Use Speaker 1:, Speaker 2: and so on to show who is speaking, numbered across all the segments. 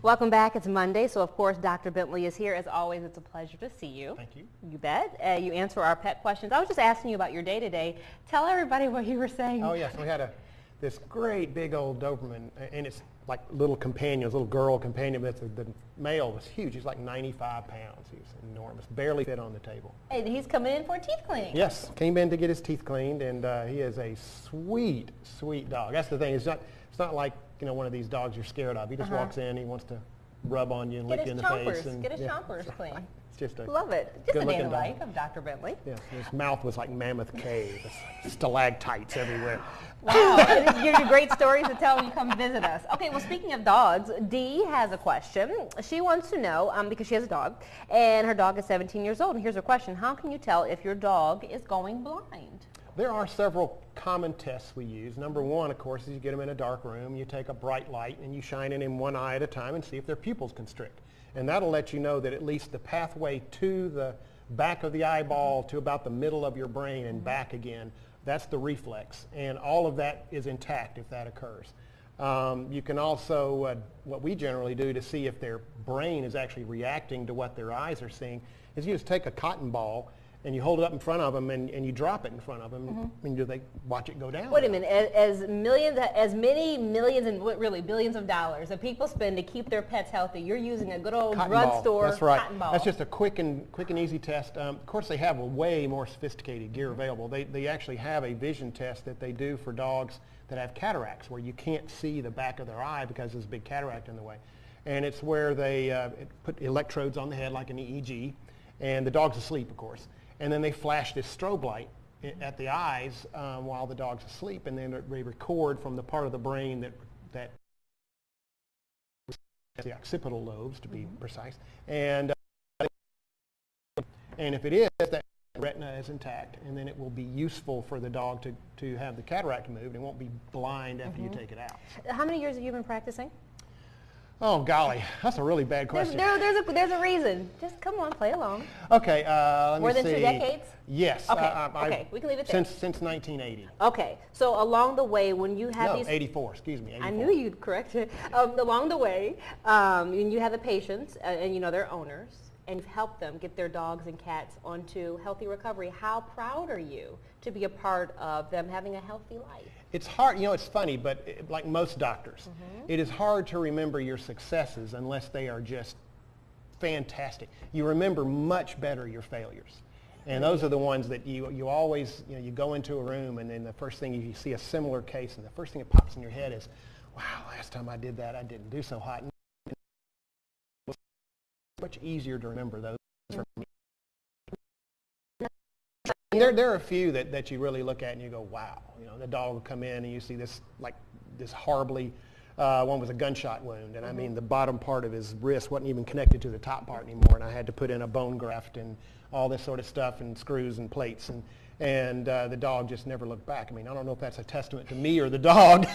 Speaker 1: Welcome back. It's Monday, so of course Dr. Bentley is here. As always, it's a pleasure to see you.
Speaker 2: Thank you.
Speaker 1: You bet. You answer our pet questions. I was just asking you about your day-to-day. Tell everybody what you were saying.
Speaker 2: Oh yes, we had this great big old Doberman, and it's like little companions, little girl companion, but the male was huge. He's like 95 pounds. He was enormous, barely fit on the table.
Speaker 1: And he's coming in for a teeth cleaning.
Speaker 2: Yes, came in to get his teeth cleaned, and he is a sweet, sweet dog. That's the thing. It's not like, you know, one of these dogs you're scared of. He just walks in, he wants to rub on you and lick you in the face. And
Speaker 1: get his chompers clean.
Speaker 2: It's just a
Speaker 1: Love it. Just a day in the
Speaker 2: dog.
Speaker 1: life of Dr. Bentley.
Speaker 2: Yes, his mouth was like Mammoth Cave. Stalactites everywhere.
Speaker 1: Wow, you have great stories to tell when you come visit us. Okay, well, speaking of dogs, Dee has a question. She wants to know, because she has a dog, and her dog is 17 years old. And here's her question. How can you tell if your dog is going blind?
Speaker 2: There are several common tests we use. Number one, of course, is you get them in a dark room. You take a bright light and you shine it in one eye at a time and see if their pupils constrict. And that'll let you know that at least the pathway to the back of the eyeball to about the middle of your brain and back again, that's the reflex. And all of that is intact if that occurs. You can also, what we generally do to see if their brain is actually reacting to what their eyes are seeing, is you just take a cotton ball and you hold it up in front of them and you drop it in front of them, and do they watch it go down?
Speaker 1: Wait a minute, as many millions and really billions of dollars that people spend to keep their pets healthy, you're using a good old drugstore
Speaker 2: That's right.
Speaker 1: cotton ball.
Speaker 2: That's just a quick and easy test. Of course, they have a way more sophisticated gear available. They actually have a vision test that they do for dogs that have cataracts, where you can't see the back of their eye because there's a big cataract in the way. And it's where they put electrodes on the head like an EEG, and the dog's asleep, of course. And then they flash this strobe light at the eyes while the dog's asleep, and then they record from the part of the brain that the occipital lobes, to be precise. And if it is, that retina is intact, and then it will be useful for the dog to have the cataract moved. It won't be blind after you take it out.
Speaker 1: How many years have you been practicing?
Speaker 2: Oh, golly, that's a really bad question.
Speaker 1: There's a reason. Just come on, play along.
Speaker 2: Okay, let me see.
Speaker 1: More than 2 decades?
Speaker 2: Yes.
Speaker 1: Okay, we can leave it there.
Speaker 2: Since 1980.
Speaker 1: Okay, so along the way, when you have these...
Speaker 2: 84, excuse me, 84.
Speaker 1: I knew you'd correct it. Along the way, when you have the patients, and you know their owners, and you've helped them get their dogs and cats onto healthy recovery, how proud are you to be a part of them having a healthy life?
Speaker 2: It's hard, you know, it's funny, but like most doctors, it is hard to remember your successes unless they are just fantastic. You remember much better your failures. And those are the ones that you always, you know, you go into a room and then the first thing you see a similar case and the first thing that pops in your head is, wow, last time I did that, I didn't do so hot. And it's much easier to remember those for me. There are a few that you really look at and you go, wow. You know, the dog will come in and you see this horribly, one was a gunshot wound, and I mean the bottom part of his wrist wasn't even connected to the top part anymore, and I had to put in a bone graft and all this sort of stuff and screws and plates, and the dog just never looked back. I mean, I don't know if that's a testament to me or the dog.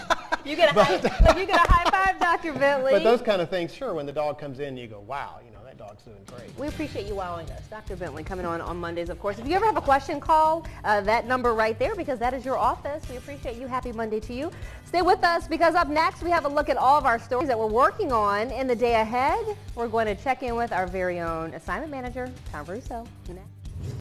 Speaker 1: You get a high five, Dr. Bentley.
Speaker 2: But those kind of things, sure, when the dog comes in, you go, wow, you know, that dog's doing great.
Speaker 1: We appreciate you wowing us. Dr. Bentley coming on Mondays, of course. If you ever have a question, call that number right there, because that is your office. We appreciate you. Happy Monday to you. Stay with us, because up next we have a look at all of our stories that we're working on in the day ahead. We're going to check in with our very own assignment manager, Tom Russo. Next.